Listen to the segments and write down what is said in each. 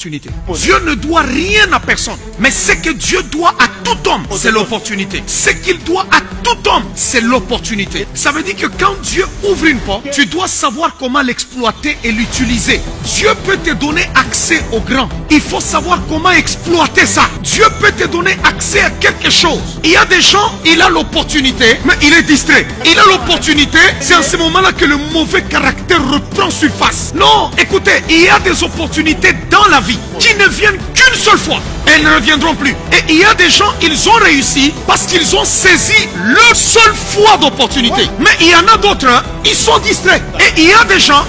l'opportunité. Dieu ne doit rien à personne. Mais ce que Dieu doit à tout homme, c'est l'opportunité. Ce qu'il doit à tout homme, c'est l'opportunité. Ça veut dire que quand Dieu ouvre une porte, tu dois savoir comment l'exploiter et l'utiliser. Dieu peut te donner accès au grand. Il faut savoir comment exploiter ça. Dieu peut te donner accès à quelque chose. Il y a des gens, il a l'opportunité, mais il est distrait. Il a l'opportunité, c'est à ce moment-là que le mauvais caractère reprend surface. Non, écoutez, il y a des opportunités dans la vie qui ne viennent qu'une seule fois. Elles ne reviendront plus. Et il y a des gens, ils ont réussi parce qu'ils ont saisi leur seule fois d'opportunité. Mais il y en a d'autres, hein, ils sont distraits. Et il y a des gens,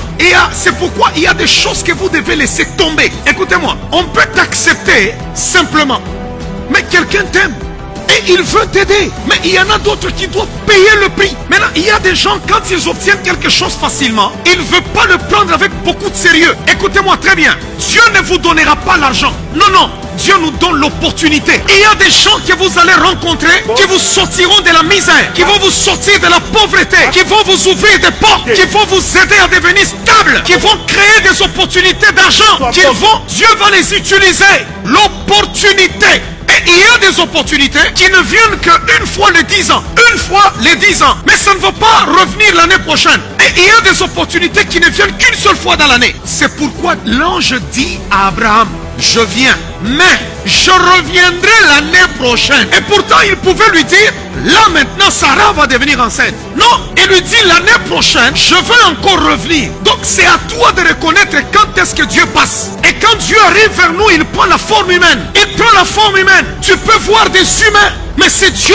c'est pourquoi il y a des choses que vous devez laisser tomber. Écoutez-moi, on peut t'accepter simplement. Mais quelqu'un t'aime. Et il veut t'aider. Mais il y en a d'autres qui doivent payer le prix. Maintenant, il y a des gens, quand ils obtiennent quelque chose facilement, ils ne veulent pas le prendre avec beaucoup de sérieux. Écoutez-moi très bien. Dieu ne vous donnera pas l'argent. Non, non. Dieu nous donne l'opportunité. Il y a des gens que vous allez rencontrer qui vous sortiront de la misère, qui vont vous sortir de la pauvreté, qui vont vous ouvrir des portes, qui vont vous aider à devenir stable, qui vont créer des opportunités d'argent, Dieu va les utiliser. L'opportunité. Et il y a des opportunités qui ne viennent qu'une fois les 10 ans. Une fois les 10 ans. Mais ça ne va pas revenir l'année prochaine. Et il y a des opportunités qui ne viennent qu'une seule fois dans l'année. C'est pourquoi l'ange dit à Abraham, je viens, mais je reviendrai l'année prochaine. Et pourtant il pouvait lui dire, là maintenant Sarah va devenir enceinte. Non, il lui dit l'année prochaine, je veux encore revenir. Donc c'est à toi de reconnaître quand est-ce que Dieu passe. Et quand Dieu arrive vers nous, il prend la forme humaine. Il prend la forme humaine. Tu peux voir des humains, mais c'est Dieu